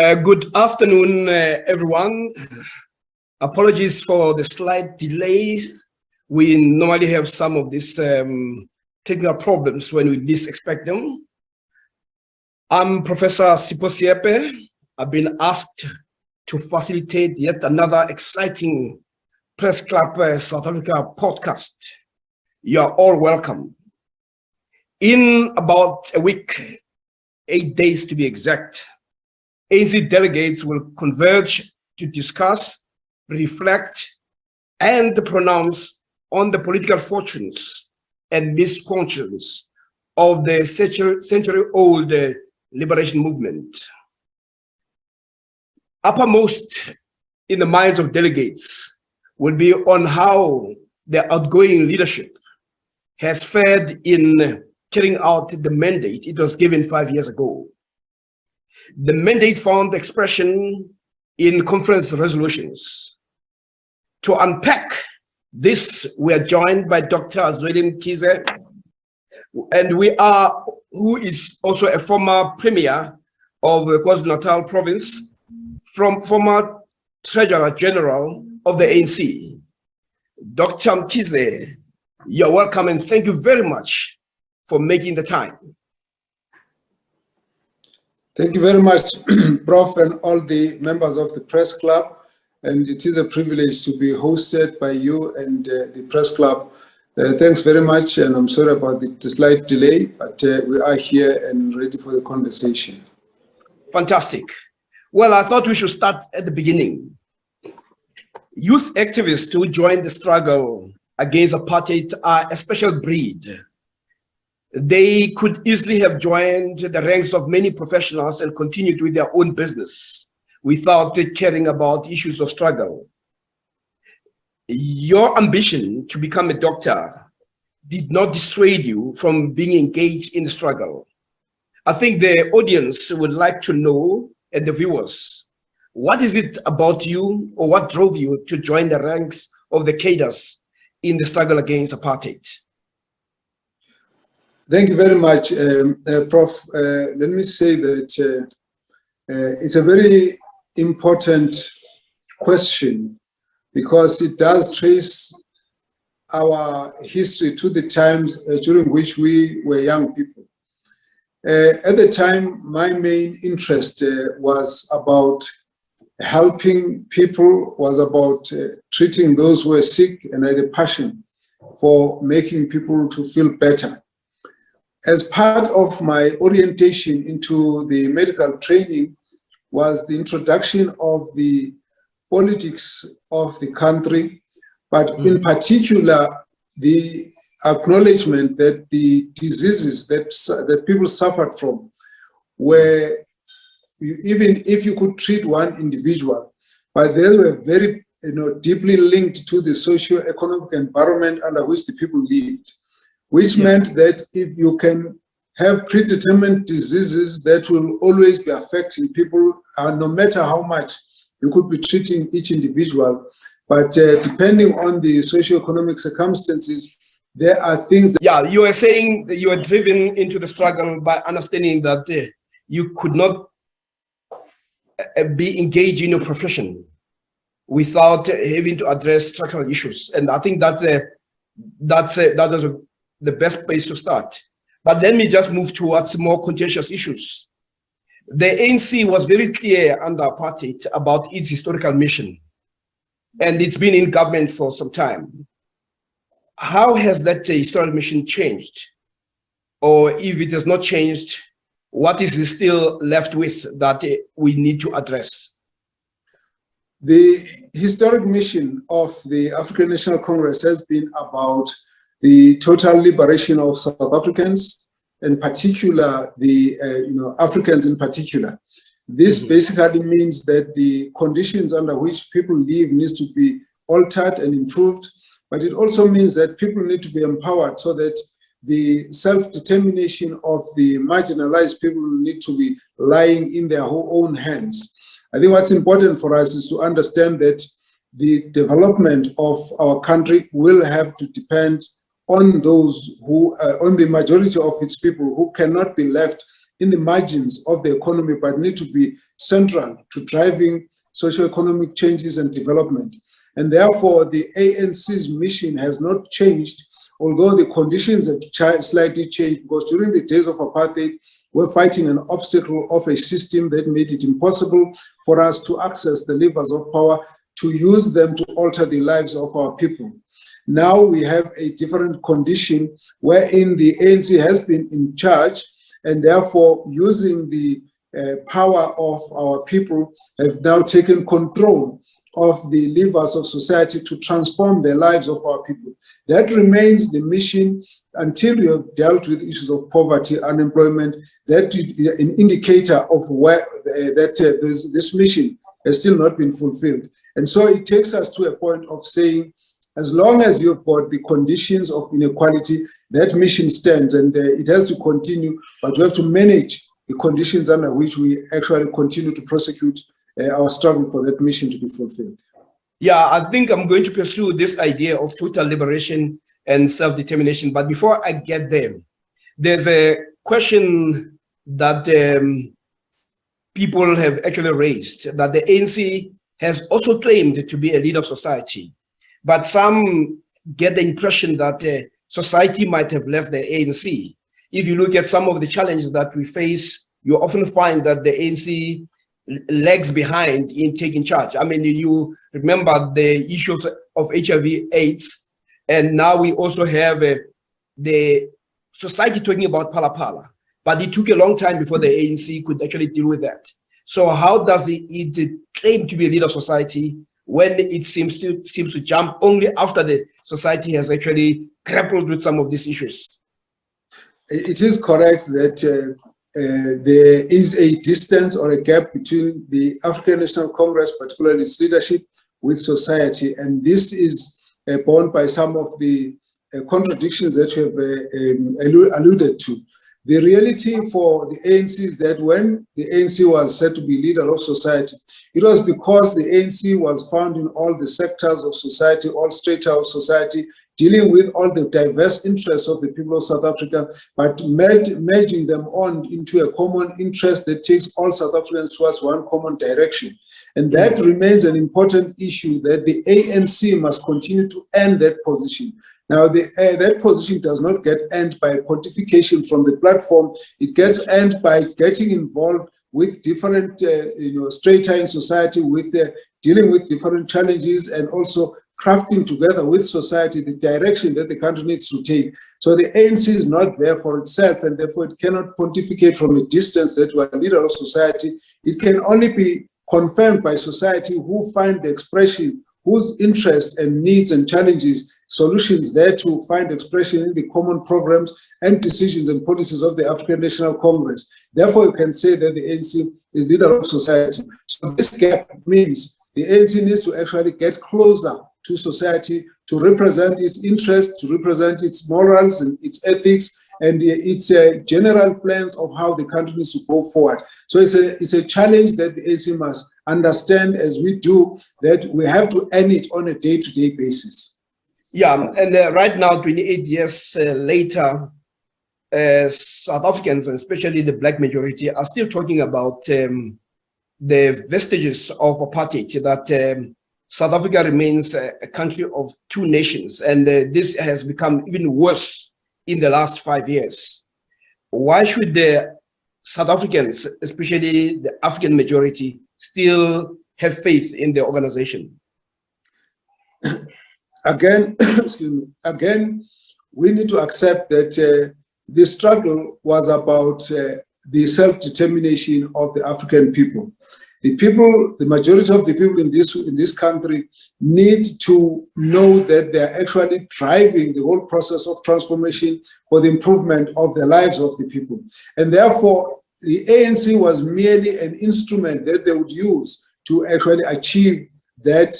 Good afternoon, everyone. Apologies for the slight delays. We normally have some of these technical problems when we least expect them. I'm Professor Sipho Seepe. I've been asked to facilitate yet another exciting Press Club South Africa podcast. You are all welcome. In about a week, 8 days to be exact, ANC delegates will converge to discuss, reflect, and pronounce on the political fortunes and misfortunes of the century-old liberation movement. Uppermost in the minds of delegates will be on how the outgoing leadership has fared in carrying out the mandate it was given 5 years ago. The mandate found expression in conference resolutions. To unpack this, we are joined by Dr. Zweli Mkhize, and who is also a former premier of the KwaZulu-Natal province, former Treasurer General of the ANC. Dr. Mkhize, you're welcome, and thank you very much for making the time. Thank you very much, Prof, and all the members of the Press Club. And it is a privilege to be hosted by you and the Press Club. Thanks very much, and I'm sorry about the slight delay, but we are here and ready for the conversation. Fantastic. Well, I thought we should start at the beginning. Youth activists who joined the struggle against apartheid are a special breed. They could easily have joined the ranks of many professionals and continued with their own business without caring about issues of struggle. Your ambition to become a doctor did not dissuade you from being engaged in the struggle. I think the audience would like to know, and the viewers, what is it about you, or what drove you to join the ranks of the cadres in the struggle against apartheid? Thank you very much, Prof. Let me say that it's a very important question because it does trace our history to the times during which we were young people. At the time, my main interest was about helping people, was about treating those who were sick, and I had a passion for making people to feel better. As part of my orientation into the medical training was the introduction of the politics of the country, but in particular, the acknowledgement that the diseases that people suffered from were, even if you could treat one individual, but they were very deeply linked to the socio-economic environment under which the people lived. Which meant that if you can have predetermined diseases that will always be affecting people, no matter how much you could be treating each individual, but depending on the socioeconomic circumstances, there are things that... Yeah, you were saying that you were driven into the struggle by understanding that you could not be engaged in your profession without having to address structural issues. And I think that is the best place to start. But let me just move towards more contentious issues. The ANC was very clear under apartheid about its historical mission, and it's been in government for some time. How has that historical mission changed? Or if it has not changed, what is it still left with that we need to address? The historic mission of the African National Congress has been about the total liberation of South Africans, in particular, the Africans in particular. This basically means that the conditions under which people live needs to be altered and improved, but it also means that people need to be empowered so that the self-determination of the marginalized people need to be lying in their own hands. I think what's important for us is to understand that the development of our country will have to depend on those who, on the majority of its people who cannot be left in the margins of the economy, but need to be central to driving socio-economic changes and development. And therefore, the ANC's mission has not changed, although the conditions have slightly changed, because during the days of apartheid, we're fighting an obstacle of a system that made it impossible for us to access the levers of power, to use them to alter the lives of our people. Now we have a different condition wherein the ANC has been in charge, and therefore using the power of our people have now taken control of the levers of society to transform the lives of our people. That remains the mission until we have dealt with issues of poverty, unemployment. That is an indicator of where this mission has still not been fulfilled. And so it takes us to a point of saying, as long as you've got the conditions of inequality, that mission stands, and it has to continue, but we have to manage the conditions under which we actually continue to prosecute our struggle for that mission to be fulfilled. Yeah, I think I'm going to pursue this idea of total liberation and self-determination. But before I get there, there's a question that people have actually raised, that the ANC has also claimed to be a leader of society. But some get the impression that society might have left the ANC. If you look at some of the challenges that we face, you often find that the ANC lags behind in taking charge. I mean, you remember the issues of HIV/AIDS, and now we also have the society talking about Phala, but it took a long time before the ANC could actually deal with that. So how does it claim to be a leader of society when it seems to jump only after the society has actually grappled with some of these issues? It is correct that there is a distance or a gap between the African National Congress, particularly its leadership, with society. And this is borne by some of the contradictions that you have alluded to. The reality for the ANC is that when the ANC was said to be leader of society, it was because the ANC was found in all the sectors of society, all strata of society, dealing with all the diverse interests of the people of South Africa, but merging them on into a common interest that takes all South Africans towards one common direction. And that remains an important issue, that the ANC must continue to earn that position. Now, that position does not get earned by pontification from the platform. It gets earned by getting involved with different strata in society, with dealing with different challenges, and also crafting together with society the direction that the country needs to take. So the ANC is not there for itself, and therefore it cannot pontificate from a distance that we are a leader of society. It can only be confirmed by society who find the expression, whose interests and needs and challenges, solutions there to find expression in the common programs and decisions and policies of the African National Congress. Therefore, you can say that the ANC is leader of society. So this gap means the ANC needs to actually get closer to society, to represent its interests, to represent its morals and its ethics, and its general plans of how the country needs to go forward. So it's a challenge that the ANC must understand, as we do, that we have to earn it on a day-to-day basis. Yeah, and right now, 28 years later, South Africans, and especially the black majority, are still talking about the vestiges of apartheid, that South Africa remains a country of two nations, and this has become even worse in the last 5 years. Why should the South Africans, especially the African majority, still have faith in the organization? Again, excuse me, again, we need to accept that the struggle was about the self-determination of the African people. The people, the majority of the people in this country need to know that they are actually driving the whole process of transformation for the improvement of the lives of the people. And therefore, the ANC was merely an instrument that they would use to actually achieve that,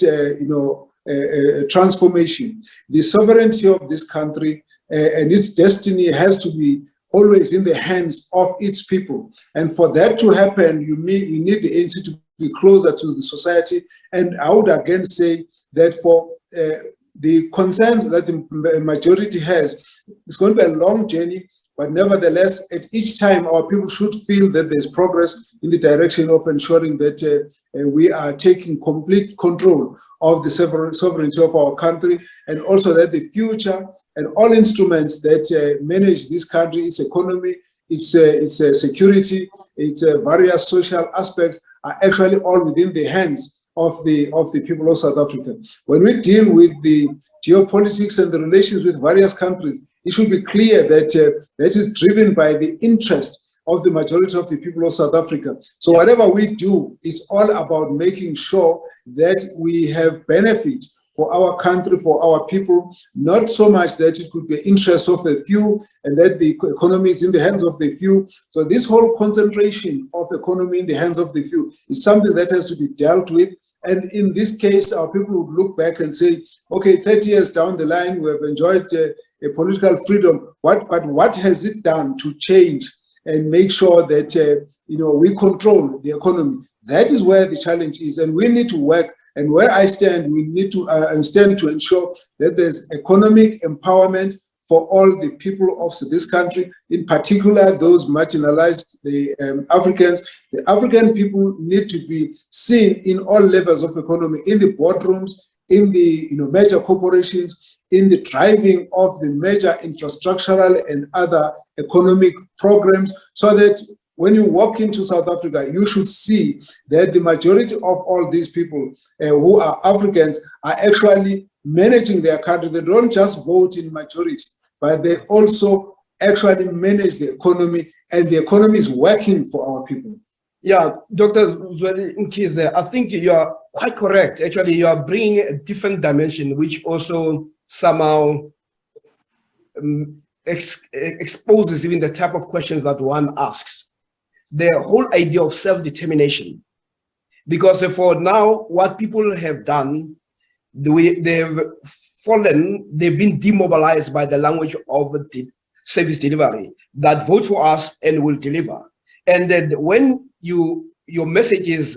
transformation. The sovereignty of this country and its destiny has to be always in the hands of its people. And for that to happen, we need the ANC to be closer to the society. And I would again say that for the concerns that the majority has, it's going to be a long journey, but nevertheless, at each time, our people should feel that there's progress in the direction of ensuring that we are taking complete control of the sovereignty of our country, and also that the future and all instruments that manage this country, its economy, its security, its various social aspects are actually all within the hands of the people of South Africa. When we deal with the geopolitics and the relations with various countries, it should be clear that that is driven by the interest of the majority of the people of South Africa. So whatever we do is all about making sure that we have benefit for our country, for our people, not so much that it could be interest of a few and that the economy is in the hands of the few. So this whole concentration of economy in the hands of the few is something that has to be dealt with. And in this case, our people would look back and say, okay, 30 years down the line, we have enjoyed a political freedom. But what has it done to change and make sure that we control the economy? That is where the challenge is, and we need to work. And where I stand, we need to stand to ensure that there's economic empowerment for all the people of this country, in particular those marginalized, the Africans. The African people need to be seen in all levels of economy, in the boardrooms, in the major corporations, in the driving of the major infrastructural and other economic programs, so that when you walk into South Africa, you should see that the majority of all these people who are Africans are actually managing their country. They don't just vote in majority, but they also actually manage the economy, and the economy is working for our people. Yeah, Dr. Zweli Mkhize, I think you are quite correct. Actually, you are bringing a different dimension, which also somehow exposes even the type of questions that one asks. The whole idea of self-determination. Because for now, what people have done, they've been demobilized by the language of the service delivery, that vote for us and we'll deliver. And then when your message is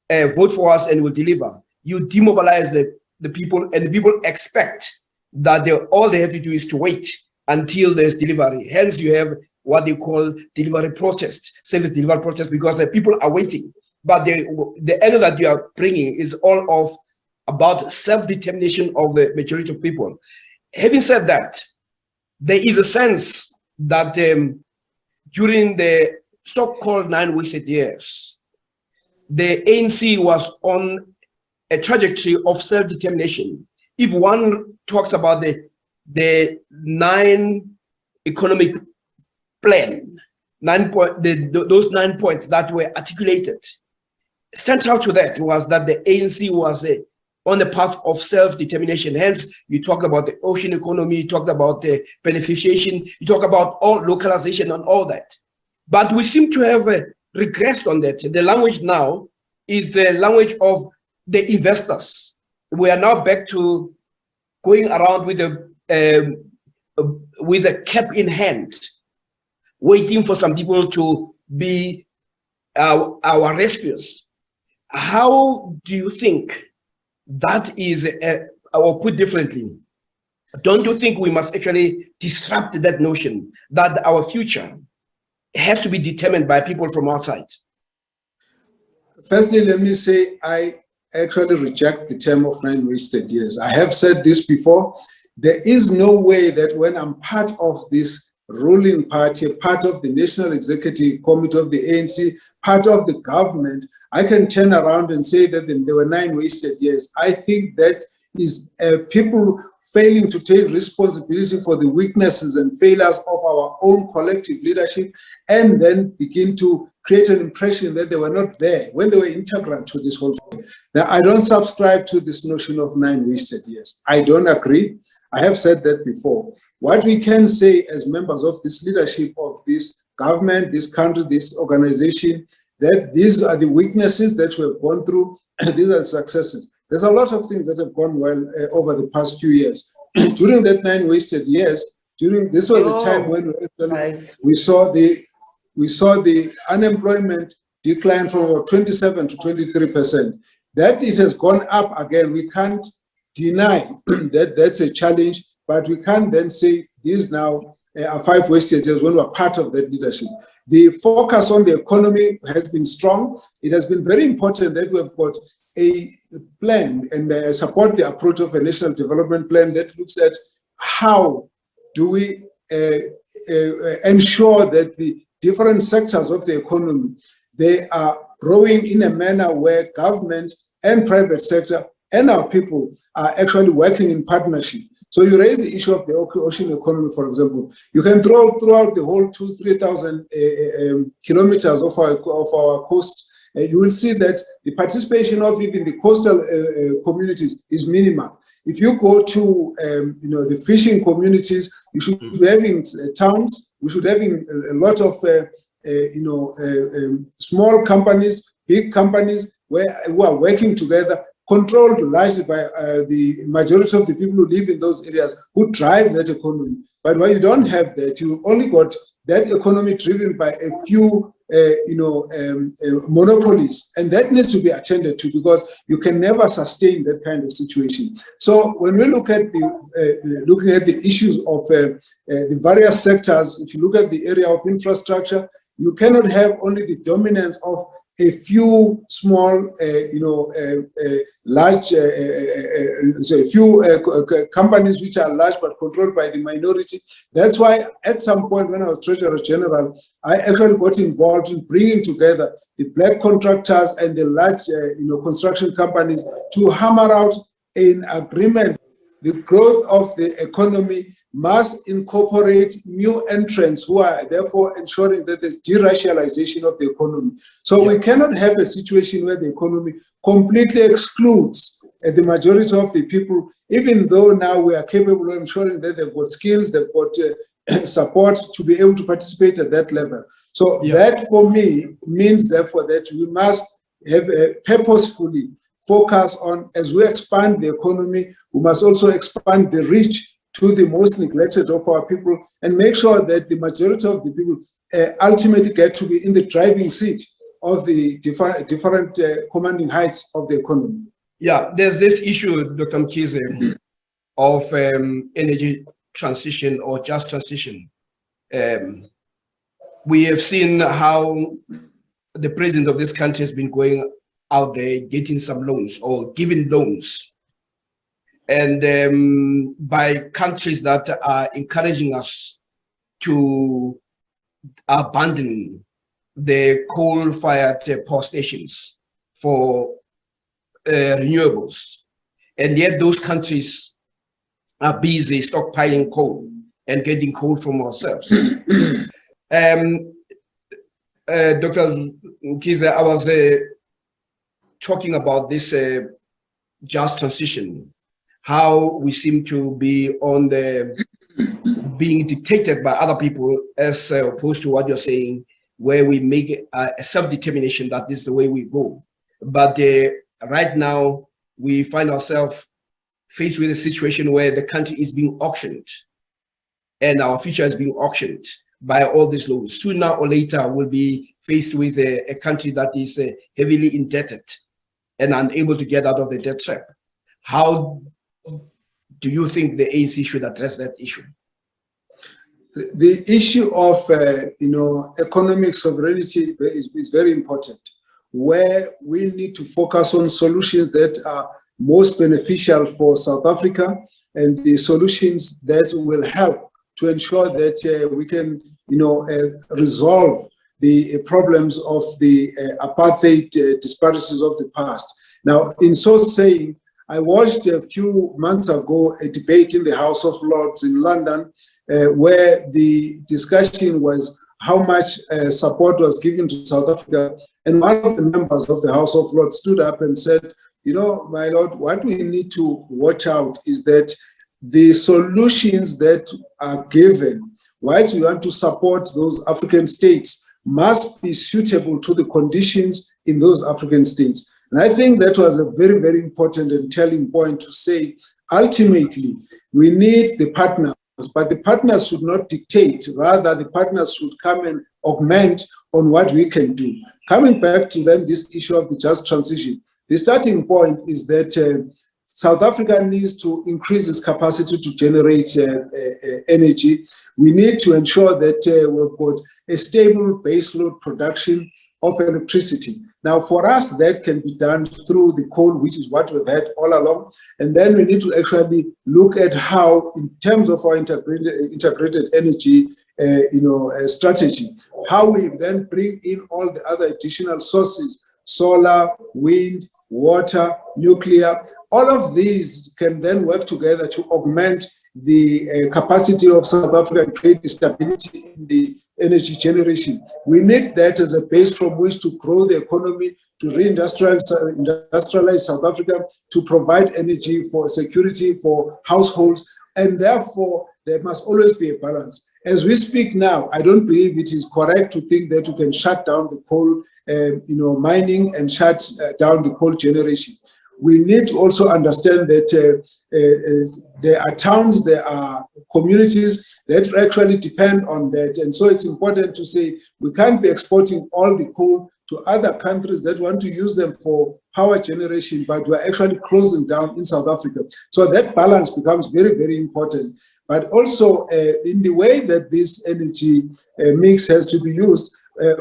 vote for us and we'll deliver, you demobilize the people, and the people expect that all they have to do is to wait until there's delivery. Hence, you have what they call delivery protest, service delivery protest, because people are waiting. But the angle that you are bringing is all about self-determination of the majority of people. Having said that, there is a sense that during the so-called 9 wasted years, the ANC was on a trajectory of self-determination. If one talks about the 9 economic plan, those 9 points that were articulated, central to that was that the ANC was on the path of self-determination. Hence, you talk about the ocean economy, you talked about the beneficiation, you talk about all localization and all that. But we seem to have regressed on that. The language now is the language of the investors. We are now back to going around with a cap in hand, waiting for some people to be our rescuers. How do you think that is, or put differently, don't you think we must actually disrupt that notion that our future has to be determined by people from outside? Firstly, let me say I actually reject the term of 9 wasted years. I have said this before. There is no way that when I'm part of this ruling party, part of the National Executive Committee of the ANC, part of the government, I can turn around and say that there were 9 wasted years. I think that is people failing to take responsibility for the weaknesses and failures of our own collective leadership, and then begin to create an impression that they were not there when they were integral to this whole thing. Now, I don't subscribe to this notion of 9 wasted years. I don't agree. I have said that before. What we can say as members of this leadership of this government, this country, this organization, that these are the weaknesses that we have gone through, and these are the successes. There's a lot of things that have gone well over the past few years. During that 9 wasted years, this was a time when we saw the unemployment decline from about 27 to 23%. That it has gone up again. We can't deny that that's a challenge, but we can't then say these now our 5 wastages when we're part of that leadership. The focus on the economy has been strong. It has been very important that we've got a plan and support the approach of a national development plan that looks at how do we ensure that the different sectors of the economy, they are growing in a manner where government and private sector and our people are actually working in partnership. So you raise the issue of the ocean economy, for example. You can throughout the whole 2,000-3,000 kilometers of our coast. You will see that the participation of it in the coastal communities is minimal. If you go to the fishing communities, you should be having towns. We should having a lot of small companies, big companies who are working together, controlled largely by the majority of the people who live in those areas who drive that economy. But when you don't have that, you only got that economy driven by a few monopolies, and that needs to be attended to, because you can never sustain that kind of situation. So when we look at the looking at the issues of the various sectors, if you look at the area of infrastructure, you cannot have only the dominance of a few small, large, a few companies which are large but controlled by the minority. That's why at some point when I was Treasurer General, I actually got involved in bringing together the black contractors and the large, construction companies to hammer out an agreement. The growth of the economy must incorporate new entrants who are therefore ensuring that there's deracialization of the economy. So we cannot have a situation where the economy completely excludes the majority of the people, even though now we are capable of ensuring that they've got skills, they've got support to be able to participate at that level. So that for me means therefore that we must have purposefully focus on, as we expand the economy, we must also expand the reach to the most neglected of our people and make sure that the majority of the people ultimately get to be in the driving seat of the different commanding heights of the economy. Yeah, there's this issue, Dr. Mkhize, of energy transition or just transition. We have seen how the president of this country has been going out there getting some loans or giving loans, and by countries that are encouraging us to abandon the coal-fired power stations for renewables. And yet those countries are busy stockpiling coal and getting coal from ourselves. Dr. Mkhize, I was talking about this just transition, how we seem to be on the being dictated by other people, as opposed to what you're saying, where we make a self-determination that this is the way we go. But right now, we find ourselves faced with a situation where the country is being auctioned and our future is being auctioned by all these loans. Sooner or later, we'll be faced with a country that is heavily indebted and unable to get out of the debt trap. How do you think the ANC should address that issue? The issue of economic sovereignty is very important, where we need to focus on solutions that are most beneficial for South Africa and the solutions that will help to ensure that we can resolve the problems of the apartheid disparities of the past. Now, in so saying, I watched a few months ago a debate in the House of Lords in London where the discussion was how much support was given to South Africa. And one of the members of the House of Lords stood up and said, my Lord, what we need to watch out is that the solutions that are given, whilst we want to support those African states, must be suitable to the conditions in those African states. And I think that was a very, very important and telling point to say, ultimately, we need the partners, but the partners should not dictate. Rather, the partners should come and augment on what we can do. Coming back to then this issue of the just transition, the starting point is that South Africa needs to increase its capacity to generate energy. We need to ensure that we've got a stable baseload production of electricity. Now, for us, that can be done through the coal, which is what we've had all along. And then we need to actually look at how, in terms of our integrated energy strategy, how we then bring in all the other additional sources, solar, wind, water, nuclear. All of these can then work together to augment the capacity of South Africa and create stability in the energy generation. We need that as a base from which to grow the economy, to reindustrialize South Africa, to provide energy for security for households, and therefore there must always be a balance. As we speak now, I don't believe it is correct to think that you can shut down the coal mining and shut down the coal generation. We need to also understand that there are towns, there are communities that actually depend on that. And so it's important to say we can't be exporting all the coal to other countries that want to use them for power generation, but we're actually closing down in South Africa. So that balance becomes very, very important. But also in the way that this energy mix has to be used,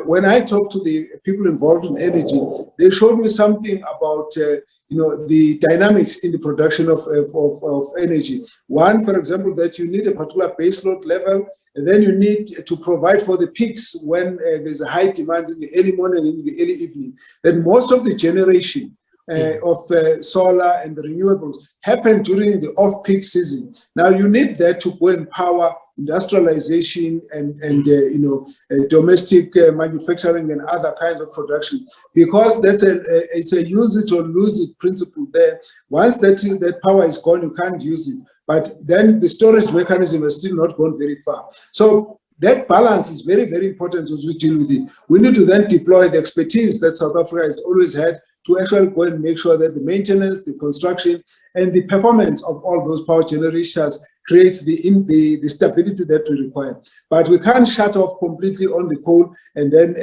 when I talk to the people involved in energy, they showed me something about the dynamics in the production of energy. One, for example, that you need a particular baseload level, and then you need to provide for the peaks when there's a high demand in the early morning and in the early evening. And most of the generation of solar and the renewables happen during the off-peak season. Now you need that to go and power industrialization and domestic manufacturing and other kinds of production, because that's it's a use it or lose it principle there. Once that power is gone, you can't use it, but then the storage mechanism has still not gone very far. So that balance is very, very important to deal with it. We need to then deploy the expertise that South Africa has always had to actually go and make sure that the maintenance, the construction, and the performance of all those power generations creates the stability that we require. But we can't shut off completely on the coal, and then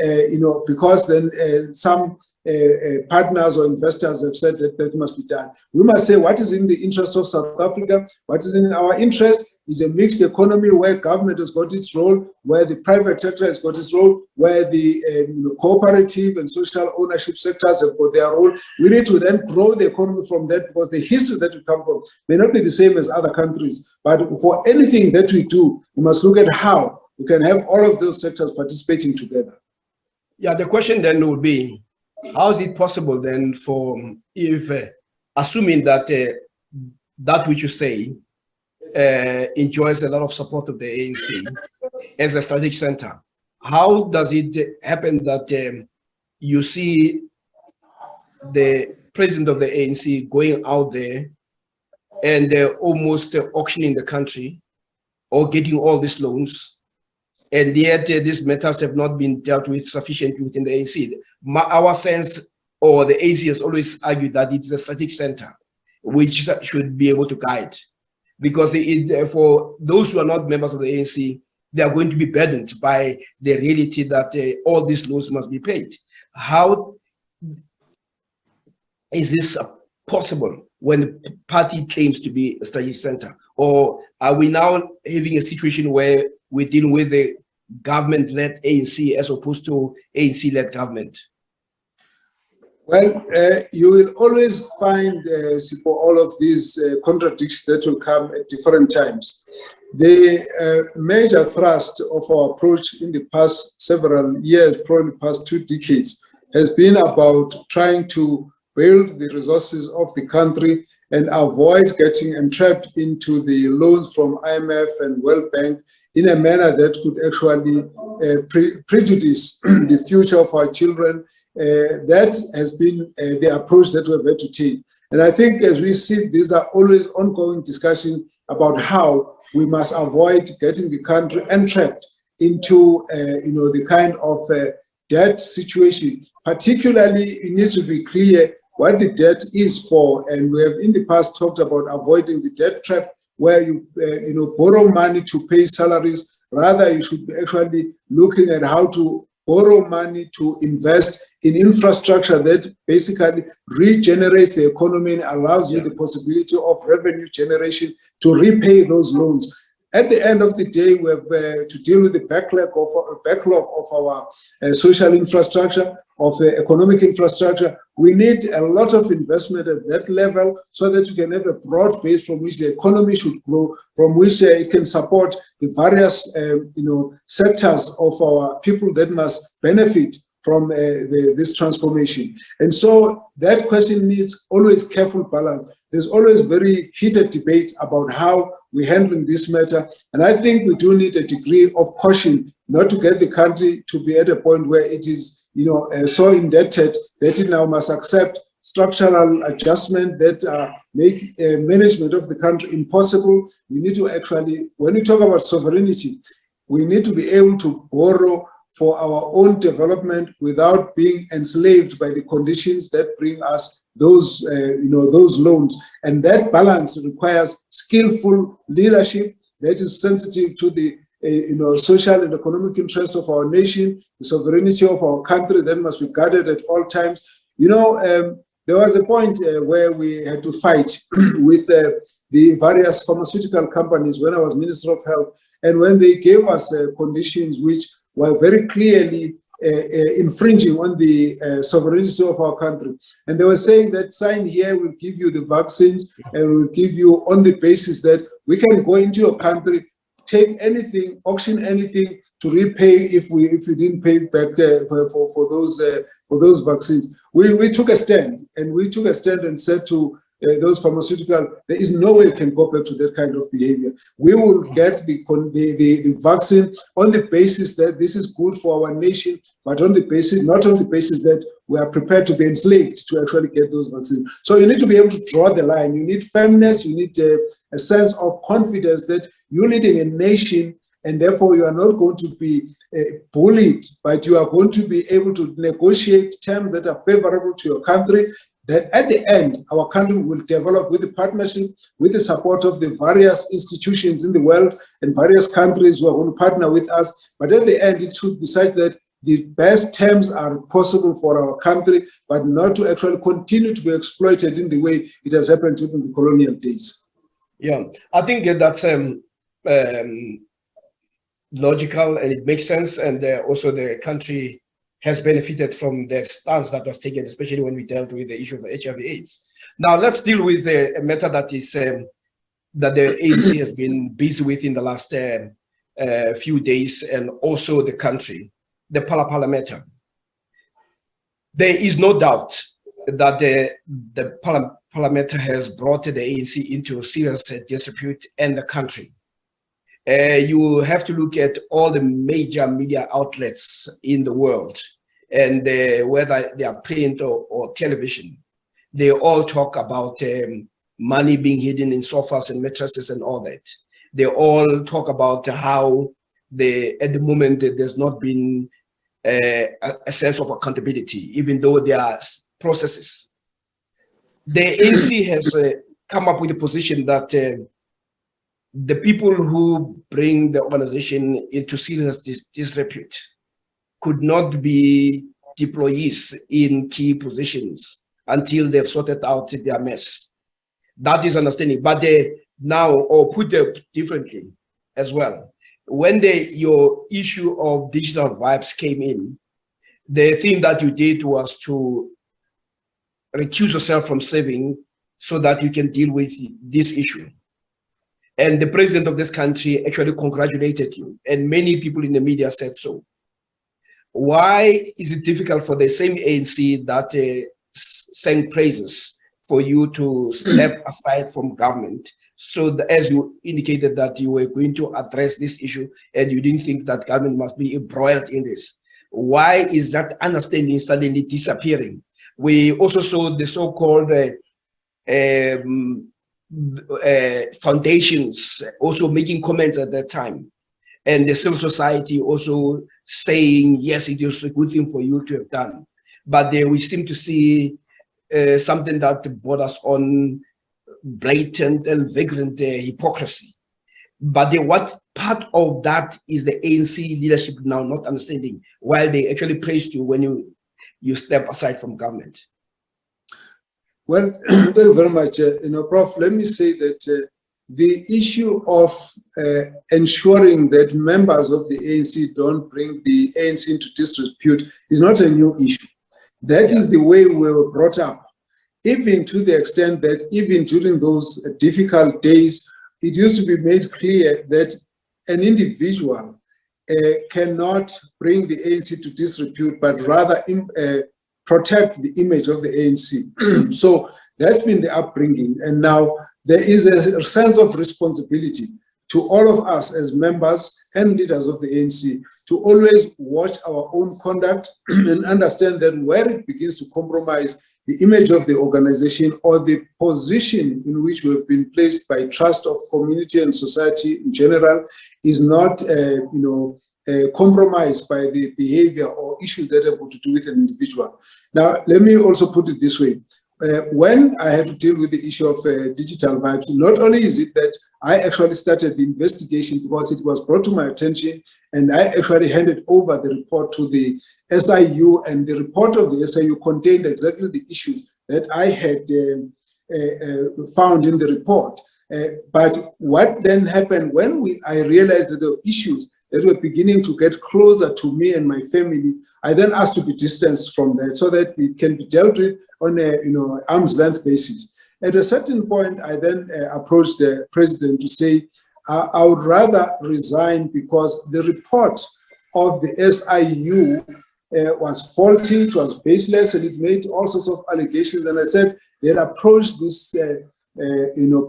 because then some partners or investors have said that must be done. We must say what is in the interest of South Africa, what is in our interest is a mixed economy where government has got its role, where the private sector has got its role, where the cooperative and social ownership sectors have got their role. We need to then grow the economy from that, because the history that we come from may not be the same as other countries. But for anything that we do, we must look at how we can have all of those sectors participating together. Yeah, the question then would be, how is it possible then for, if assuming that that which you say enjoys a lot of support of the ANC as a strategic center, how does it happen that you see the president of the ANC going out there and almost auctioning the country or getting all these loans, and yet these matters have not been dealt with sufficiently within the ANC? Our sense, or the ANC has always argued that it's a strategic center which should be able to guide, because for those who are not members of the ANC, they are going to be burdened by the reality that all these loans must be paid. How is this possible when the party claims to be a strategic center? Or are we now having a situation where we're dealing with the government-led ANC as opposed to ANC-led government? Well, you will always find, Sipho, all of these contradictions that will come at different times. The major thrust of our approach in the past several years, probably past 2 decades, has been about trying to build the resources of the country and avoid getting entrapped into the loans from IMF and World Bank in a manner that could actually prejudice the future of our children. That has been the approach that we've had to take. And I think as we see, these are always ongoing discussions about how we must avoid getting the country entrapped into the kind of debt situation. Particularly, it needs to be clear what the debt is for, and we have in the past talked about avoiding the debt trap, where you borrow money to pay salaries. Rather, you should be actually looking at how to borrow money to invest in infrastructure that basically regenerates the economy and allows you the possibility of revenue generation to repay those loans. At the end of the day, we have to deal with the backlog of our social infrastructure, of economic infrastructure. We need a lot of investment at that level so that we can have a broad base from which the economy should grow, from which it can support the various sectors of our people that must benefit from this transformation. And so that question needs always careful balance. There's always very heated debates about how we're handling this matter. And I think we do need a degree of caution not to get the country to be at a point where it is so indebted that it now must accept structural adjustment that make management of the country impossible. We need to actually, when we talk about sovereignty, we need to be able to borrow for our own development without being enslaved by the conditions that bring us those loans. And that balance requires skillful leadership that is sensitive to the social and economic interests of our nation, the sovereignty of our country that must be guarded at all times. There was a point where we had to fight with the various pharmaceutical companies when I was Minister of Health, and when they gave us conditions which were very clearly infringing on the sovereignty of our country. And they were saying that sign here, we'll give you the vaccines and we'll give you on the basis that we can go into your country, take anything, auction anything to repay if we didn't pay back for those vaccines. We took a stand, and we took a stand and said to those pharmaceutical, there is no way we can go back to that kind of behavior. We will get the vaccine on the basis that this is good for our nation, but on the basis, not on the basis that we are prepared to be enslaved to actually get those vaccines. So you need to be able to draw the line. You need firmness. You need a sense of confidence that you're leading a nation, and therefore you are not going to be bullied, but you are going to be able to negotiate terms that are favorable to your country, that at the end, our country will develop with the partnership, with the support of the various institutions in the world and various countries who are going to partner with us. But at the end, it should be such that the best terms are possible for our country, but not to actually continue to be exploited in the way it has happened during the colonial days. Yeah, I think that's logical, and it makes sense. And also the country has benefited from the stance that was taken, especially when we dealt with the issue of HIV/AIDS. Now let's deal with a matter that is that the ANC has been busy with in the last few days, and also the country, the Phala matter. There is no doubt that the Phala matter has brought the ANC into serious disrepute and the country. You have to look at all the major media outlets in the world, and whether they are print or television, they all talk about money being hidden in sofas and mattresses and all that. They all talk about how at the moment there's not been a sense of accountability, even though there are processes. The ANC has come up with a position that the people who bring the organization into serious disrepute could not be employees in key positions until they've sorted out their mess. That is understanding. But now, or put it differently as well, when your issue of digital vibes came in, the thing that you did was to recuse yourself from serving so that you can deal with this issue. And the president of this country actually congratulated you, and many people in the media said so. Why is it difficult for the same ANC that sang praises for you to step aside from government? So as you indicated that you were going to address this issue and you didn't think that government must be embroiled in this. Why is that understanding suddenly disappearing? We also saw the so-called foundations also making comments at that time, and the civil society also saying, yes, it is a good thing for you to have done. But we seem to see something that borders on blatant and vagrant hypocrisy. But what part part of that is the ANC leadership now not understanding, while they actually praised you when you step aside from government? Well, thank you very much. Prof, let me say that the issue of ensuring that members of the ANC don't bring the ANC into disrepute is not a new issue. That is the way we were brought up, even to the extent that even during those difficult days, it used to be made clear that an individual cannot bring the ANC to disrepute, but rather protect the image of the ANC. So that's been the upbringing. And now there is a sense of responsibility to all of us as members and leaders of the ANC to always watch our own conduct and understand that where it begins to compromise the image of the organization or the position in which we have been placed by trust of community and society in general is not compromised by the behavior or issues that have got to do with an individual. Now, let me also put it this way. When I had to deal with the issue of digital banking, not only is it that I actually started the investigation because it was brought to my attention, and I actually handed over the report to the SIU, and the report of the SIU contained exactly the issues that I had found in the report. But what then happened when I realized that there were issues that were beginning to get closer to me and my family, I then asked to be distanced from that so that it can be dealt with on a arm's length basis. At a certain point, I then approached the president to say, I would rather resign because the report of the SIU was faulty, it was baseless, and it made all sorts of allegations. And I said they had approached this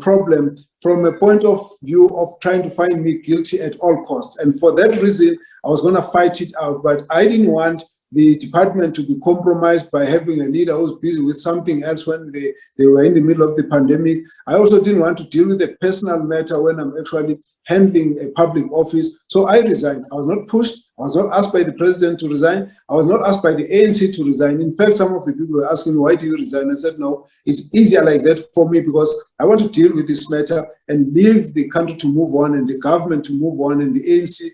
problem from a point of view of trying to find me guilty at all costs. And for that reason, I was going to fight it out, but I didn't want the department to be compromised by having a leader who's busy with something else when they were in the middle of the pandemic. I also didn't want to deal with a personal matter when I'm actually handling a public office. So I resigned. I was not pushed. I was not asked by the president to resign. I was not asked by the ANC to resign. In fact, some of the people were asking, why do you resign? I said, no, it's easier like that for me because I want to deal with this matter and leave the country to move on and the government to move on, and the ANC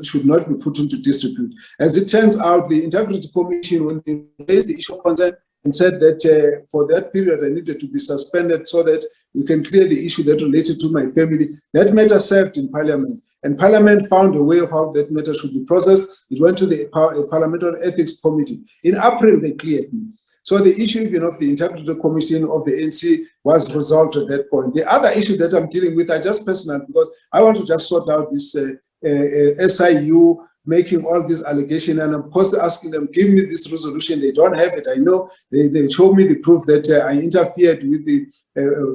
should not be put into disrepute. As it turns out, the Integrity Commission, when they raised the issue of consent and said that for that period I needed to be suspended so that we can clear the issue that related to my family, that matter served in Parliament. And Parliament found a way of how that matter should be processed. It went to the Parliamentary Ethics Committee. In April, they cleared me. So the issue even of the Integrity Commission of the ANC was resolved at that point. The other issue that I'm dealing with are just personal because I want to just sort out this SIU making all these allegations, and I'm constantly asking them, give me this resolution. They don't have it. I know they showed me the proof that I interfered with the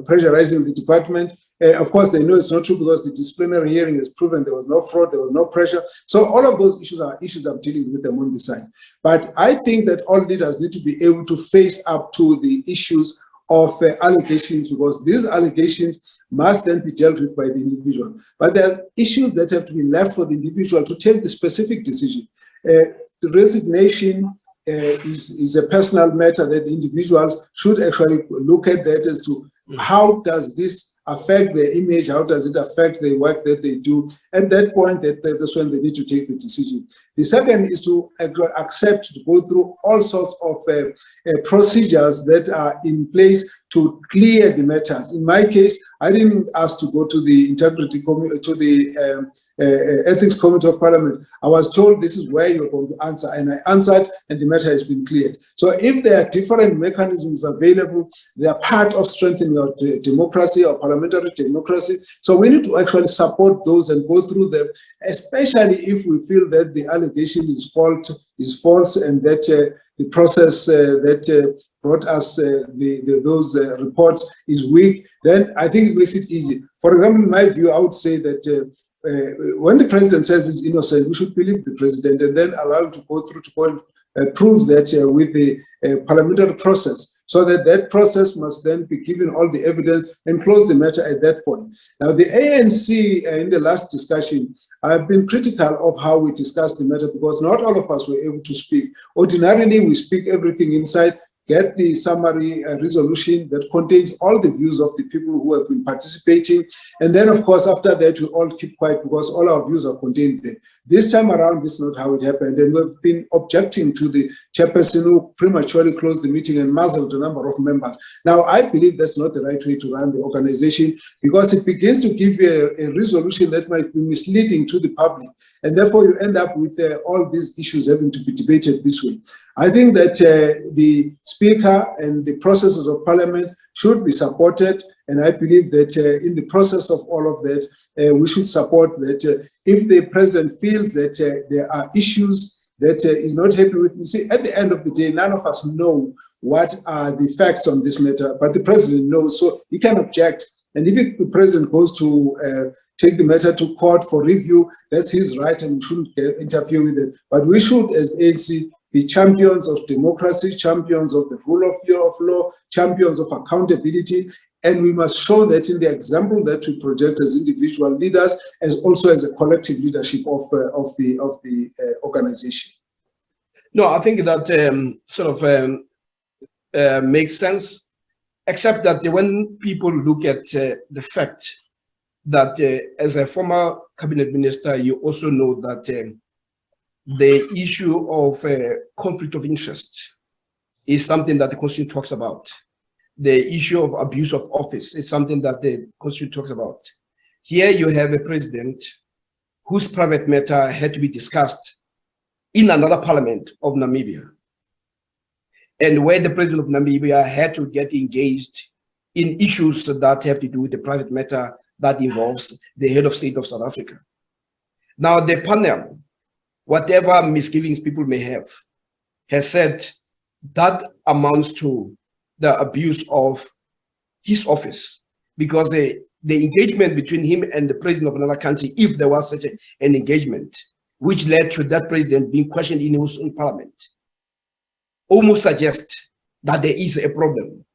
pressurizing the department. Of course, they know it's not true because the disciplinary hearing has proven there was no fraud, there was no pressure. So all of those issues are issues I'm dealing with them on the side. But I think that all leaders need to be able to face up to the issues of allegations, because these allegations must then be dealt with by the individual. But there are issues that have to be left for the individual to take the specific decision. The resignation is a personal matter that the individuals should actually look at that as to how does this affect their image, how does it affect the work that they do. At that point, that's when they need to take the decision. The second is to accept to go through all sorts of procedures that are in place to clear the matters. In my case, I didn't ask to go to the Integrity Committee, to the Ethics Committee of Parliament. I was told this is where you're going to answer, and I answered, and the matter has been cleared. So if there are different mechanisms available, they are part of strengthening our democracy, our parliamentary democracy. So we need to actually support those and go through them, especially if we feel that the allegation is false, and that the process that brought us those reports is weak. Then I think it makes it easy. For example, in my view, I would say that when the president says he's innocent, we should believe the president and then allow him to go through to prove that with the parliamentary process, so that that process must then be given all the evidence and close the matter at that point. Now, the ANC, in the last discussion, I've been critical of how we discussed the matter because not all of us were able to speak. Ordinarily, we speak everything inside. get the summary resolution that contains all the views of the people who have been participating. And then, of course, after that, we all keep quiet because all our views are contained there. This time around, this is not how it happened. And we've been objecting to the chairperson who prematurely closed the meeting and muzzled a number of members. Now, I believe that's not the right way to run the organization because it begins to give you a resolution that might be misleading to the public. And therefore, you end up with all these issues having to be debated this way. I think that the Speaker and the processes of Parliament should be supported. And I believe that in the process of all of that, we should support that if the President feels that there are issues that he's not happy with. You see, at the end of the day, none of us know what are the facts on this matter, but the President knows, so he can object. And if the President goes to take the matter to court for review, that's his right and we shouldn't interfere with it. But we should, as ANC, be champions of democracy, champions of the rule of law, champions of accountability, and we must show that in the example that we project as individual leaders, as also as a collective leadership of the organization. No, I think that makes sense, except that when people look at the fact that as a former cabinet minister, you also know that the issue of conflict of interest is something that the Constitution talks about. The issue of abuse of office is something that the Constitution talks about. Here you have a president whose private matter had to be discussed in another parliament of Namibia, and where the president of Namibia had to get engaged in issues that have to do with the private matter that involves the head of state of South Africa. Now, the panel, whatever misgivings people may have, has said that amounts to the abuse of his office, because the engagement between him and the president of another country, if there was such an engagement, which led to that president being questioned in his own parliament, almost suggests that there is a problem.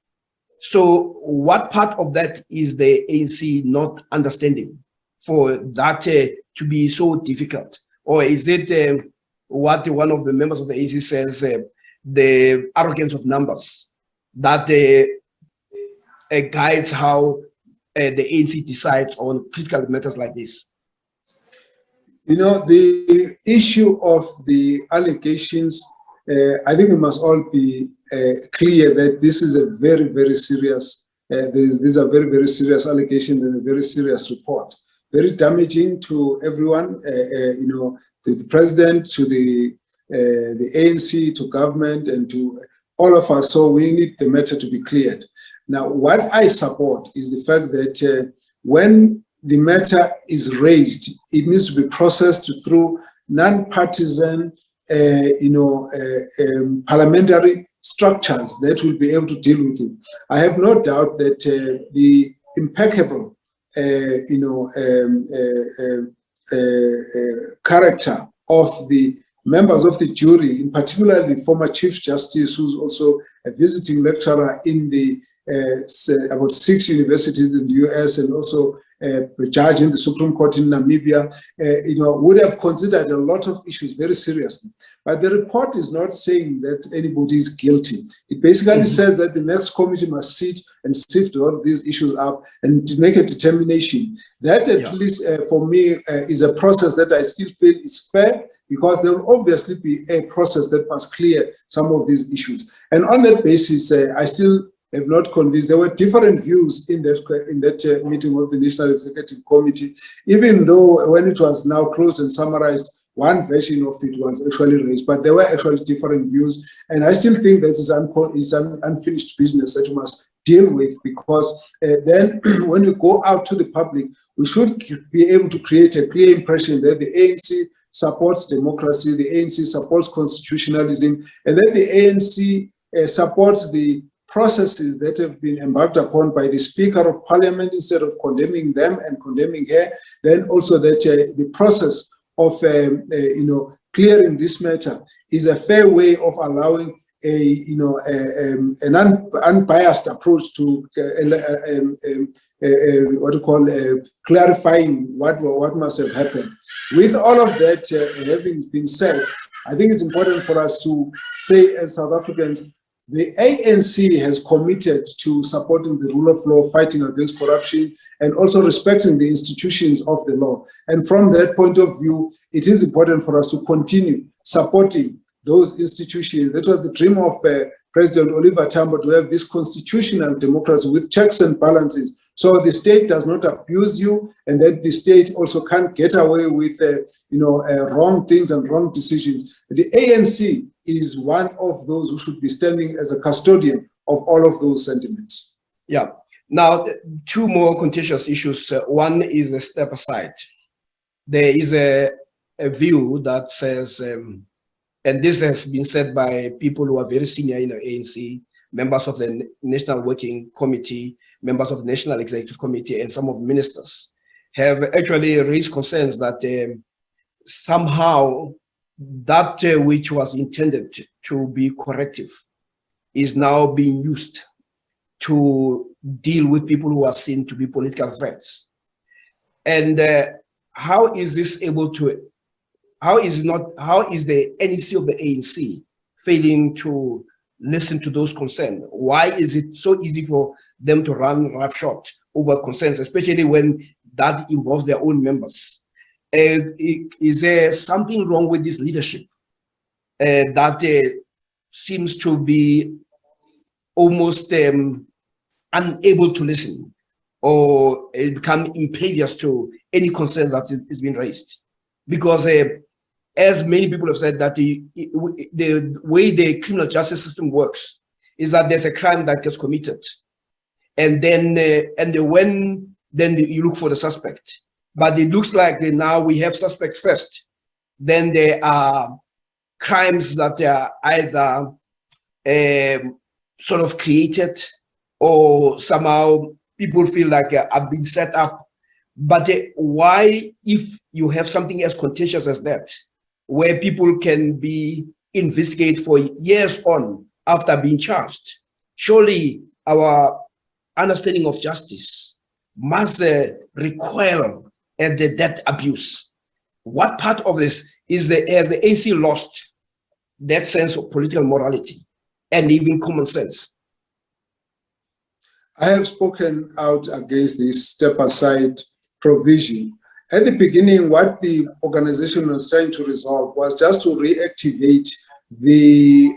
So what part of that is the ANC not understanding for that to be so difficult? Or is it what one of the members of the ANC says, the arrogance of numbers that guides how the ANC decides on critical matters like this? You know, the issue of the allegations, I think we must all be clear that this is a very, very serious, these are very, very serious allegations and a very serious report. Very damaging to everyone, you know, the president, to the ANC, to government, and to all of us. So we need the matter to be cleared. Now, what I support is the fact that when the matter is raised, it needs to be processed through non-partisan, you know, parliamentary structures that will be able to deal with it. I have no doubt that the impeccable, you know, character of the members of the jury, in particular the former Chief Justice, who's also a visiting lecturer in the about 6 universities in the US, and also a judge in the Supreme Court in Namibia, you know, would have considered a lot of issues very seriously. But the report is not saying that anybody is guilty. It basically says that the next committee must sit and sift all these issues up and to make a determination. That, at least for me, is a process that I still feel is fair, because there will obviously be a process that must clear some of these issues. And on that basis, I still have not convinced. There were different views in that meeting of the National Executive Committee, even though when it was now closed and summarized, one version of it was actually raised, but there were actually different views. And I still think that is an unfinished business that you must deal with, because then when we go out to the public, we should be able to create a clear impression that the ANC supports democracy, the ANC supports constitutionalism, and that the ANC supports the processes that have been embarked upon by the Speaker of Parliament, instead of condemning them and condemning her. Then also that the process of you know, clearing this matter is a fair way of allowing a, you know, an unbiased approach to what you call clarifying what must have happened. With all of that having been said, I think it's important for us to say, as South Africans, the ANC has committed to supporting the rule of law, fighting against corruption, and also respecting the institutions of the law. And from that point of view, it is important for us to continue supporting those institutions. That was the dream of President Oliver Tambo, to have this constitutional democracy with checks and balances, so the state does not abuse you, and that the state also can't get away with wrong things and wrong decisions. The ANC is one of those who should be standing as a custodian of all of those sentiments. Yeah. Now, two more contentious issues. One is a step aside. There is a view that says, and this has been said by people who are very senior in the ANC, members of the National Working Committee, members of the National Executive Committee, and some of the ministers have actually raised concerns that somehow that which was intended to be corrective is now being used to deal with people who are seen to be political threats. And how is this able to, how is the NEC of the ANC failing to listen to those concerns? Why is it so easy for them to run roughshod over concerns, especially when that involves their own members? Is there something wrong with this leadership that seems to be almost unable to listen, or become impervious to any concerns that is being raised? Because as many people have said, that the way the criminal justice system works is that there's a crime that gets committed, and then you look for the suspect. But it looks like now we have suspects first. Then there are crimes that are either sort of created, or somehow people feel like are being set up. But why, if you have something as contentious as that, where people can be investigated for years on after being charged, surely our understanding of justice must recoil at that abuse. What part of this is the ANC lost that sense of political morality and even common sense? I have spoken out against this step-aside provision. At the beginning, what the organization was trying to resolve was just to reactivate the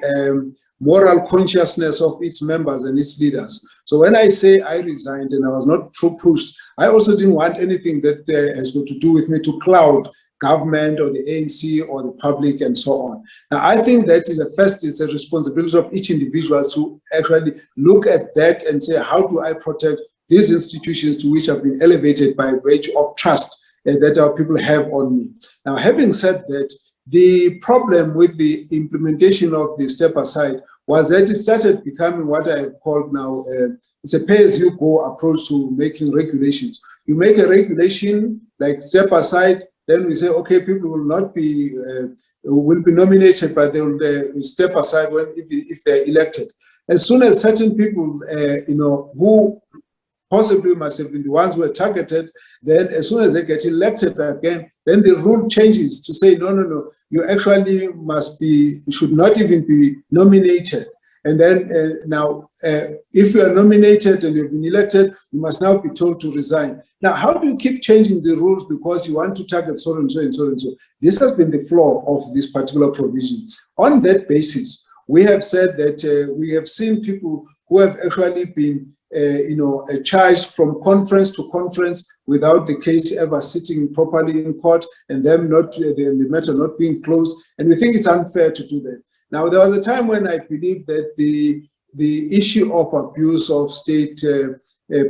moral consciousness of its members and its leaders. So when I say I resigned and I was not pushed, I also didn't want anything that has got to do with me to cloud government or the ANC or the public and so on. Now, I think that is it's a responsibility of each individual to actually look at that and say, how do I protect these institutions to which have been elevated by virtue of trust that our people have on me? Now, having said that, the problem with the implementation of the step aside was that it started becoming what I have called now, it's a pay-as-you-go approach to making regulations. You make a regulation like step aside, then we say, okay, people will not be, will be nominated, but they will step aside if they're elected. As soon as certain people, who possibly must have been the ones who were targeted, then as soon as they get elected again, then the rule changes to say, no, you actually should not even be nominated. And then now, if you are nominated and you've been elected, you must now be told to resign. Now, how do you keep changing the rules because you want to target so and so and so and so? This has been the flaw of this particular provision. On that basis, we have said that we have seen people who have actually been charged from conference to conference without the case ever sitting properly in court, and them not the matter not being closed. And we think it's unfair to do that. Now, there was a time when I believe that the issue of abuse of state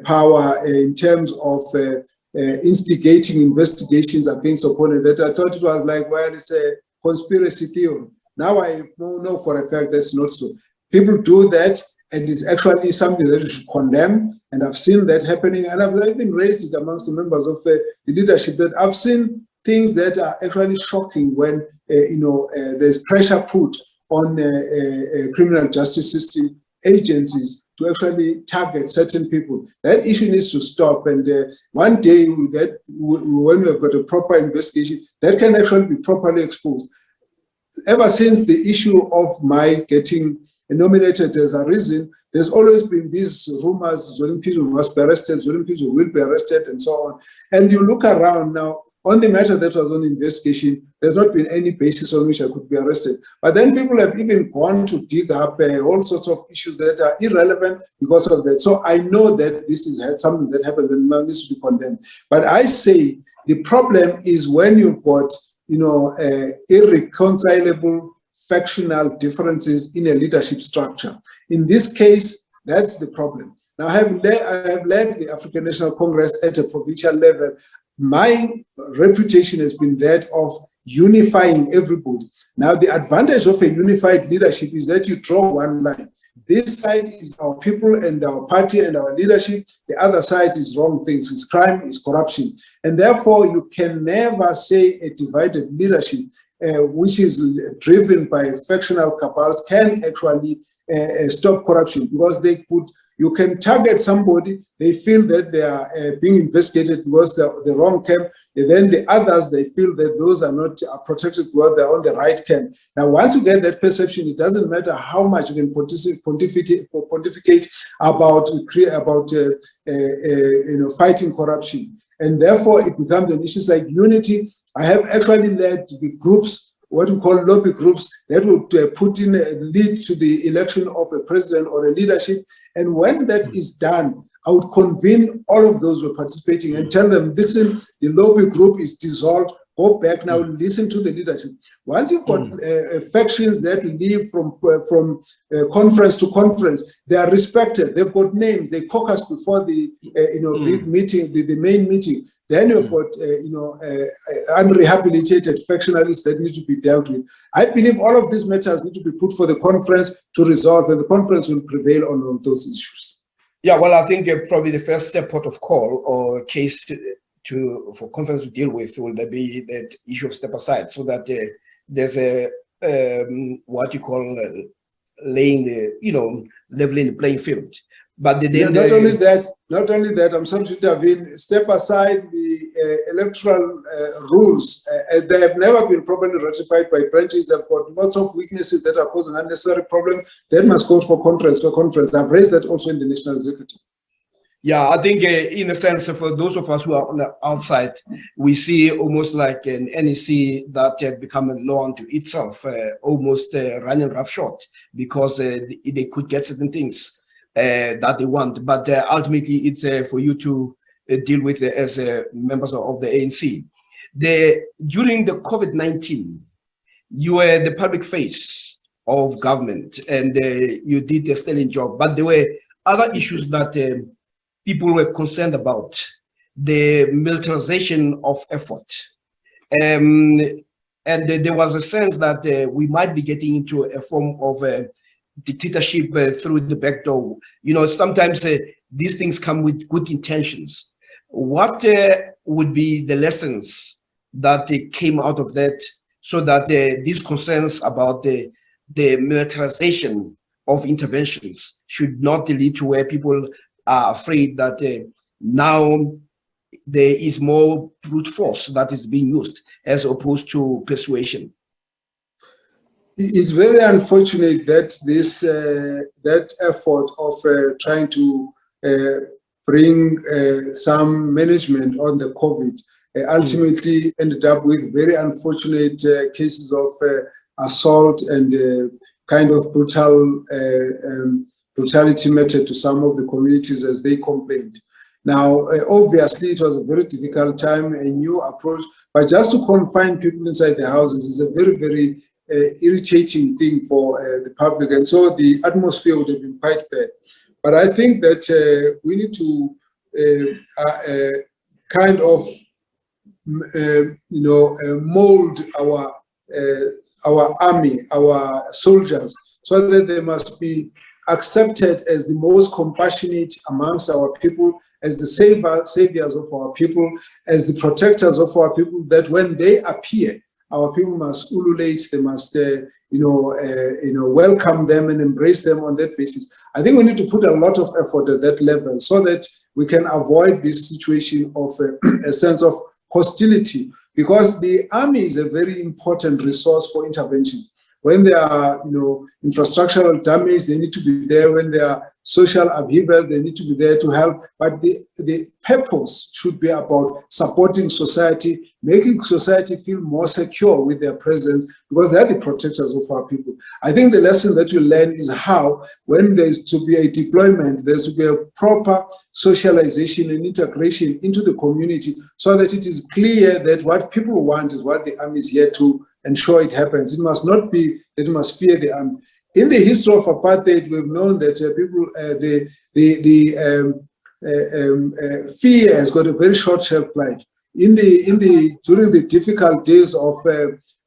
power in terms of instigating investigations against opponents, that I thought it was like, well, it's a conspiracy theory. Now I know for a fact that's not so. People do that, and it's actually something that we should condemn. And I've seen that happening, and I've even raised it amongst the members of the leadership, that I've seen things that are actually shocking when there's pressure put on criminal justice system agencies to actually target certain people. That issue needs to stop. And one day, when we have got a proper investigation, that can actually be properly exposed. Ever since the issue of my getting nominated has arisen, there's always been these rumors, Zweli Mkhize must be arrested, Zweli Mkhize will be arrested, and so on. And you look around now, on the matter that was on investigation, there's not been any basis on which I could be arrested. But then people have even gone to dig up all sorts of issues that are irrelevant because of that. So I know that this is something that happened and needs to be condemned. But I say the problem is when you've got, irreconcilable factional differences in a leadership structure. In this case, that's the problem. Now, I have led the African National Congress at a provincial level. My reputation has been that of unifying everybody. Now, the advantage of a unified leadership is that you draw one line. This side is our people and our party and our leadership. The other side is wrong things. It's crime, it's corruption. And therefore, you can never say a divided leadership, which is driven by factional cabals, can actually stop corruption, because you can target somebody, they feel that they are being investigated because they're the wrong camp, and then the others, they feel that those are not protected because they're on the right camp. Now, once you get that perception, it doesn't matter how much you can pontificate about fighting corruption. And therefore, it becomes an issue like unity. I have actually led the groups, what we call lobby groups, that would lead to the election of a president or a leadership. And when that is done, I would convene all of those who are participating and tell them, listen, the lobby group is dissolved, go back now, listen to the leadership. Once you've got factions that leave from conference to conference, they are respected, they've got names, they caucus before the big meeting, the main meeting. Then you've got unrehabilitated factionalists that need to be dealt with. I believe all of these matters need to be put for the conference to resolve, and the conference will prevail on all those issues. Yeah, well, I think probably the first port of call or case for conference to deal with will be that issue of step aside, so that there's a what you call laying the leveling the playing field. But not only that, I'm sorry to intervene. Step aside the electoral rules. They have never been properly ratified by branches. They've got lots of weaknesses that are causing unnecessary problem. That must go for conference. I've raised that also in the National Executive. Yeah, I think in a sense, for those of us who are on the outside, we see almost like an NEC that had become a law unto itself, almost running roughshod, because they could get certain things that they want, but ultimately it's for you to deal with as members of the ANC. During the COVID-19, you were the public face of government, and you did a sterling job, but there were other issues that people were concerned about: the militarization of effort. And there was a sense that we might be getting into a form of dictatorship through the back door. Sometimes these things come with good intentions. What would be the lessons that came out of that, so that these concerns about the militarization of interventions should not lead to where people are afraid that now there is more brute force that is being used as opposed to persuasion? It's very unfortunate that this that effort of trying to bring some management on the COVID ultimately ended up with very unfortunate cases of assault and kind of brutality meted to some of the communities as they complained. Now, obviously, it was a very difficult time, a new approach, but just to confine people inside the houses is a very, very irritating thing for the public, and so the atmosphere would have been quite bad. But I think that we need to kind of mold our army, our soldiers, so that they must be accepted as the most compassionate amongst our people, as the saviors of our people, as the protectors of our people, that when they appear, our people must ululate, they must welcome them and embrace them on that basis. I think we need to put a lot of effort at that level so that we can avoid this situation of a sense of hostility, because the army is a very important resource for intervention. When there are, infrastructural damage, they need to be there. When there are social upheaval, they need to be there to help. But the purpose should be about supporting society, making society feel more secure with their presence, because they're the protectors of our people. I think the lesson that we learn is how, when there's to be a deployment, there's to be a proper socialization and integration into the community, so that it is clear that what people want is what the army is here to ensure it happens. It must not be that you must fear the army. In the history of apartheid, we've known that fear has got a very short shelf life. During the difficult days of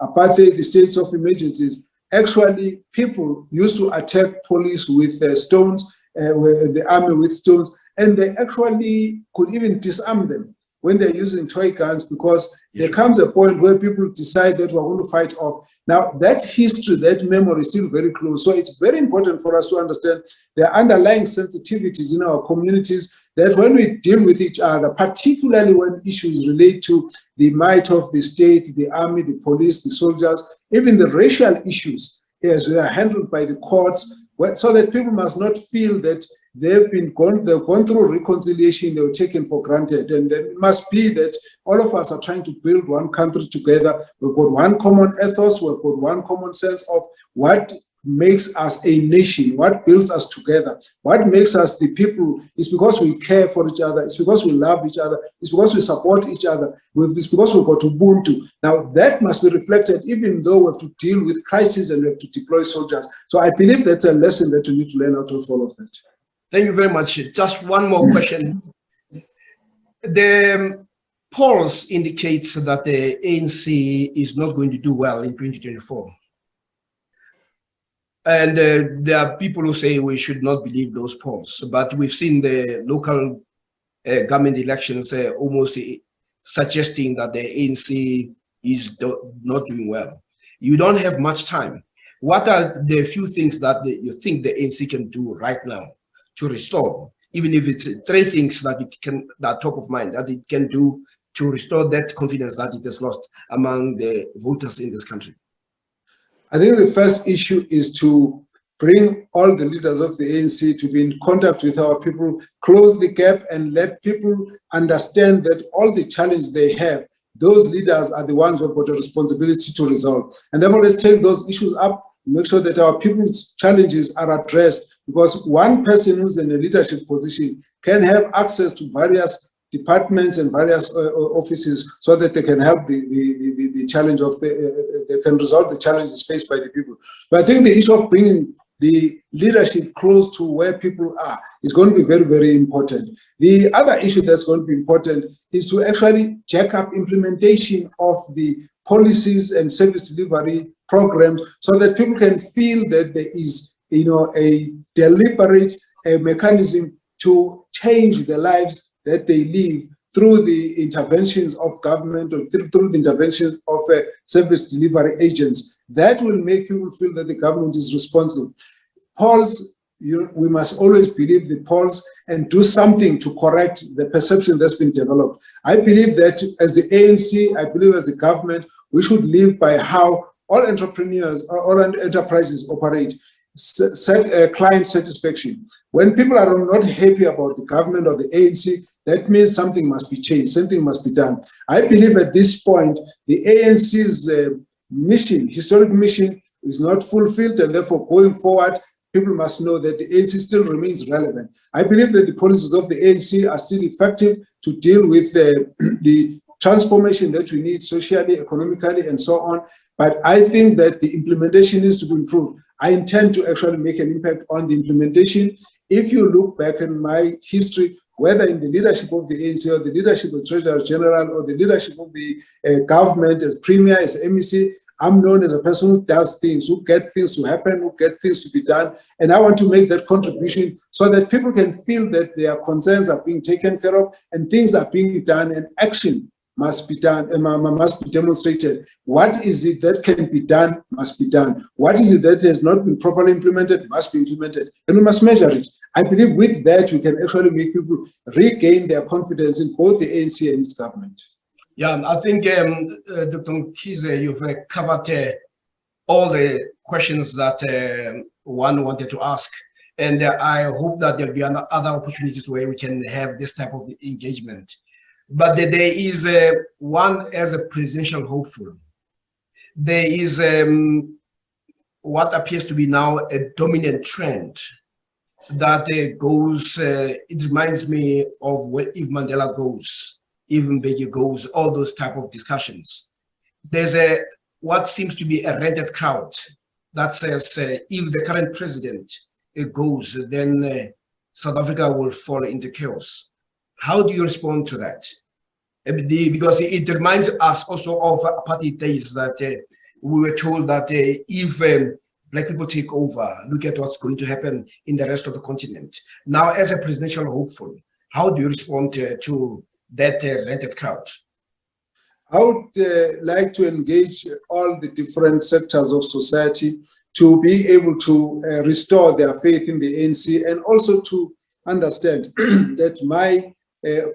apartheid, the states of emergencies, actually people used to attack police with stones, the army with stones, and they actually could even disarm them when they're using toy guns, because there comes a point where people decide that we're going to fight off. Now, that history, that memory is still very close. So it's very important for us to understand the underlying sensitivities in our communities, that when we deal with each other, particularly when issues relate to the might of the state, the army, the police, the soldiers, even the racial issues, as they are handled by the courts, so that people must not feel that they've gone through reconciliation, they were taken for granted. And then it must be that all of us are trying to build one country together. We've got one common ethos, we've got one common sense of what makes us a nation, what builds us together, what makes us the people. It's because we care for each other, it's because we love each other, it's because we support each other, it's because we've got Ubuntu. Now that must be reflected, even though we have to deal with crises and we have to deploy soldiers. So I believe that's a lesson that we need to learn out of all of that. Thank you very much. Just one more question. The polls indicates that the ANC is not going to do well in 2024. And there are people who say we should not believe those polls, but we've seen the local government elections almost suggesting that the ANC is not doing well. You don't have much time. What are the few things that you think the ANC can do right now to restore, even if it's 3 things that it can, that top of mind, that it can do to restore that confidence that it has lost among the voters in this country? I think the first issue is to bring all the leaders of the ANC to be in contact with our people, close the gap, and let people understand that all the challenges they have, those leaders are the ones who have got a responsibility to resolve. And therefore, let's take those issues up, make sure that our people's challenges are addressed, because one person who's in a leadership position can have access to various departments and various offices, so that they can help the challenge of they can resolve the challenges faced by the people. But I think the issue of bringing the leadership close to where people are is going to be very, very important. The other issue that's going to be important is to actually jack up implementation of the policies and service delivery programs, so that people can feel that there is, a deliberate mechanism to change the lives that they live through the interventions of government, or through the interventions of service delivery agents. That will make people feel that the government is responsive. Polls, we must always believe the polls and do something to correct the perception that's been developed. I believe that as the ANC, I believe as the government, we should live by how all entrepreneurs, all enterprises operate. Client satisfaction. When people are not happy about the government or the ANC, that means something must be changed, something must be done. I believe at this point, the ANC's mission, historic mission, is not fulfilled, and therefore going forward, people must know that the ANC still remains relevant. I believe that the policies of the ANC are still effective to deal with the transformation that we need socially, economically, and so on. But I think that the implementation needs to be improved. I intend to actually make an impact on the implementation. If you look back in my history, whether in the leadership of the ANC or the leadership of Treasurer General or the leadership of the government as Premier, as MEC, I'm known as a person who does things, who get things to happen, who get things to be done. And I want to make that contribution so that people can feel that their concerns are being taken care of and things are being done, and action must be done, must be demonstrated. What is it that can be done must be done. What is it that has not been properly implemented must be implemented. And we must measure it. I believe with that, we can actually make people regain their confidence in both the ANC and its government. Yeah, I think, Dr. Mkhize, you've covered all the questions that one wanted to ask. And I hope that there'll be other opportunities where we can have this type of engagement. But there is one, as a presidential hopeful, there is what appears to be now a dominant trend that goes, it reminds me of if Mandela goes, even Mbeki goes, all those type of discussions. There's what seems to be a rented crowd that says if the current president goes, then South Africa will fall into chaos. How do you respond to that? Because it reminds us also of apartheid days that we were told that if Black people take over, look at what's going to happen in the rest of the continent. Now, as a presidential hopeful, how do you respond to that rented crowd? I would like to engage all the different sectors of society to be able to restore their faith in the ANC, and also to understand that my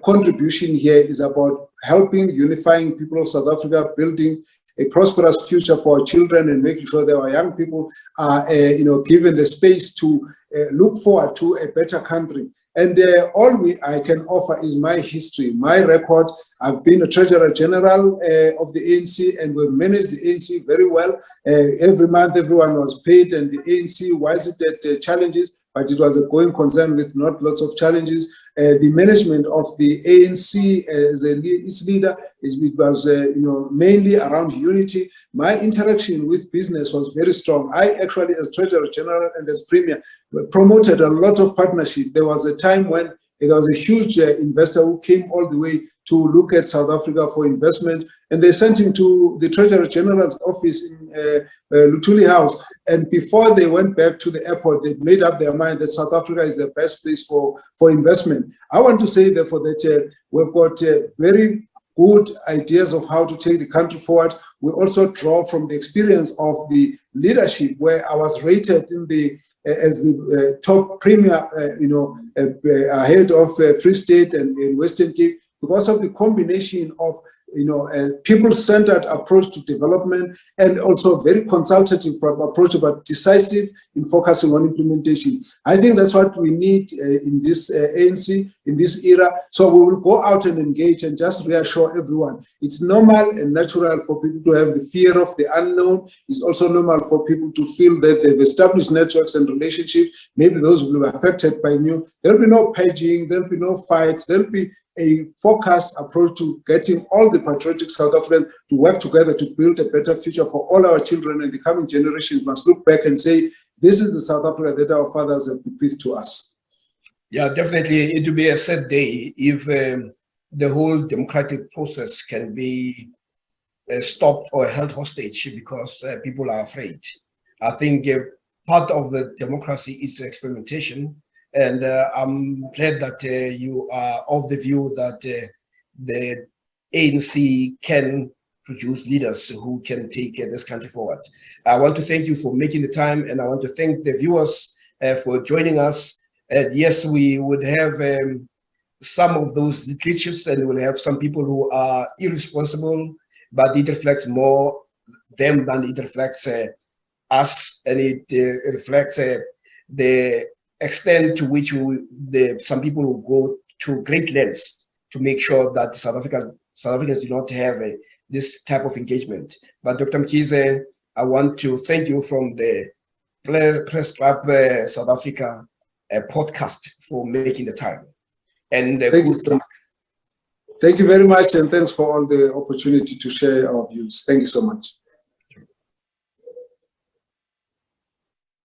contribution here is about helping, unifying people of South Africa, building a prosperous future for our children, and making sure that our young people are given the space to look forward to a better country. And all I can offer is my history, my record. I've been a Treasurer General of the ANC, and we've managed the ANC very well. Every month, everyone was paid, and the ANC, whilst it had challenges, but it was a going concern with not lots of challenges. The management of the ANC as its leader was mainly around unity. My interaction with business was very strong. I actually, as Treasurer General and as Premier, promoted a lot of partnership. There was a time when there was a huge investor who came all the way to look at South Africa for investment, and they sent him to the Treasurer General's office in Lutuli House. And before they went back to the airport, they made up their mind that South Africa is the best place for investment. I want to say, therefore, that we've got very good ideas of how to take the country forward. We also draw from the experience of the leadership, where I was rated in the as the top premier, ahead of Free State and in Western Cape, because of the combination of people-centered approach to development, and also a very consultative approach, but decisive in focusing on implementation. I think that's what we need in this ANC, in this era. So we will go out and engage and just reassure everyone. It's normal and natural for people to have the fear of the unknown. It's also normal for people to feel that they've established networks and relationships. Maybe those will be affected by new. There'll be no paging, there'll be no fights, there'll be a focused approach to getting all the patriotic South Africans to work together to build a better future for all our children, and the coming generations must look back and say, this is the South Africa that our fathers have bequeathed to us. Yeah, definitely. It will be a sad day if the whole democratic process can be stopped or held hostage because people are afraid. I think part of the democracy is experimentation. And I'm glad that you are of the view that the ANC can produce leaders who can take this country forward. I want to thank you for making the time, and I want to thank the viewers for joining us. Yes, we would have some of those glitches, and we'll have some people who are irresponsible, but it reflects more them than it reflects us, and it reflects the extent to which some people will go to great lengths to make sure that South Africans do not have this type of engagement. But Dr. Mkhize, I want to thank you from the Press Club South Africa podcast for making the time. And good luck. Thank you very much, and thanks for all the opportunity to share our views. Thank you so much.